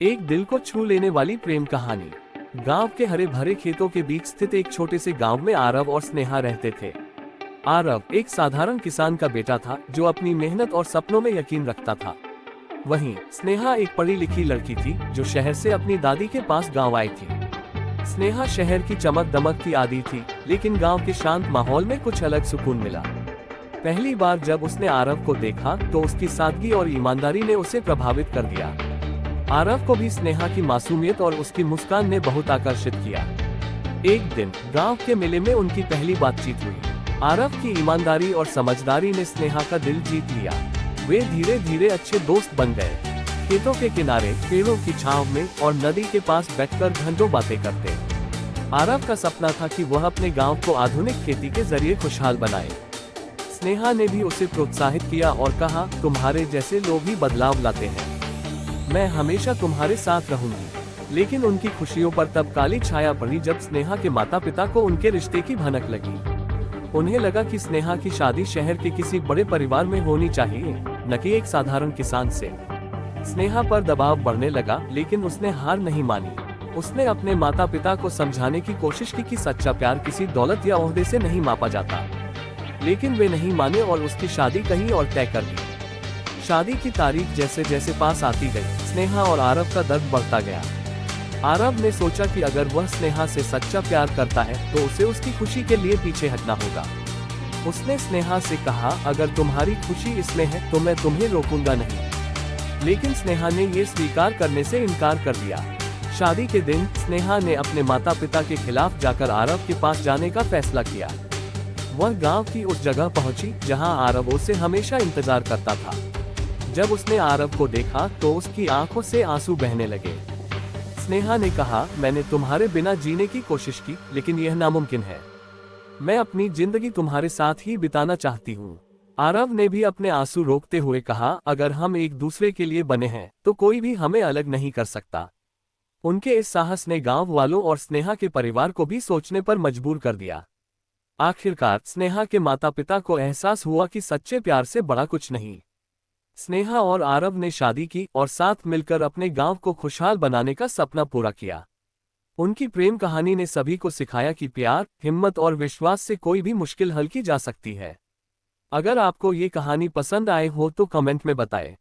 एक दिल को छू लेने वाली प्रेम कहानी। गांव के हरे भरे खेतों के बीच स्थित एक छोटे से गांव में आरव और स्नेहा रहते थे। आरव एक साधारण किसान का बेटा था जो अपनी मेहनत और सपनों में यकीन रखता था। वहीं स्नेहा एक पढ़ी लिखी लड़की थी जो शहर से अपनी दादी के पास गांव आई थी। स्नेहा शहर की चमक दमक की आदी थी, लेकिन गांव के शांत माहौल में कुछ अलग सुकून मिला। पहली बार जब उसने आरव को देखा तो उसकी सादगी और ईमानदारी ने उसे प्रभावित कर दिया। आरव को भी स्नेहा की मासूमियत और उसकी मुस्कान ने बहुत आकर्षित किया। एक दिन गांव के मेले में उनकी पहली बातचीत हुई। आरव की ईमानदारी और समझदारी ने स्नेहा का दिल जीत लिया। वे धीरे धीरे अच्छे दोस्त बन गए। खेतों के किनारे पेड़ों की छांव में और नदी के पास बैठकर घंटों बातें करते। आरव का सपना था कि वह अपने गांव को आधुनिक खेती के जरिए खुशहाल बनाए। स्नेहा ने भी उसे प्रोत्साहित किया और कहा, तुम्हारे जैसे लोग ही बदलाव लाते हैं, मैं हमेशा तुम्हारे साथ रहूंगी। लेकिन उनकी खुशियों पर तब काली छाया पड़ी जब स्नेहा के माता पिता को उनके रिश्ते की भनक लगी। उन्हें लगा कि स्नेहा की शादी शहर के किसी बड़े परिवार में होनी चाहिए, न कि एक साधारण किसान से। स्नेहा पर दबाव बढ़ने लगा, लेकिन उसने हार नहीं मानी। उसने अपने माता पिता को समझाने की कोशिश की कि सच्चा प्यार किसी दौलत या ओहदे से नहीं मापा जाता। लेकिन वे नहीं माने और उसकी शादी कहीं और तय कर दी। शादी की तारीख जैसे जैसे पास आती गई, स्नेहा और आरव का दर्द बढ़ता गया। आरव ने सोचा कि अगर वह स्नेहा से सच्चा प्यार करता है तो उसे उसकी खुशी के लिए पीछे हटना होगा। उसने स्नेहा से कहा, अगर तुम्हारी खुशी इसमें है तो मैं तुम्हें रोकूंगा नहीं। लेकिन स्नेहा ने ये स्वीकार करने से इनकार कर दिया। शादी के दिन स्नेहा ने अपने माता पिता के खिलाफ जाकर आरव के पास जाने का फैसला किया। वह गांव की उस जगह पहुंची जहां आरव उसे हमेशा इंतजार करता था। जब उसने आरव को देखा तो उसकी आंखों से आंसू बहने लगे। स्नेहा ने कहा, मैंने तुम्हारे बिना जीने की कोशिश की, लेकिन यह नामुमकिन है। मैं अपनी जिंदगी तुम्हारे साथ ही बिताना चाहती हूँ। आरव ने भी अपने आंसू रोकते हुए कहा, अगर हम एक दूसरे के लिए बने हैं तो कोई भी हमें अलग नहीं कर सकता। उनके इस साहस ने गांव वालों और स्नेहा के परिवार को भी सोचने पर मजबूर कर दिया। आखिरकार स्नेहा के माता पिता को एहसास हुआ कि सच्चे प्यार से बड़ा कुछ नहीं। स्नेहा और आरव ने शादी की और साथ मिलकर अपने गांव को खुशहाल बनाने का सपना पूरा किया। उनकी प्रेम कहानी ने सभी को सिखाया कि प्यार, हिम्मत और विश्वास से कोई भी मुश्किल हल की जा सकती है। अगर आपको ये कहानी पसंद आए हो तो कमेंट में बताएं।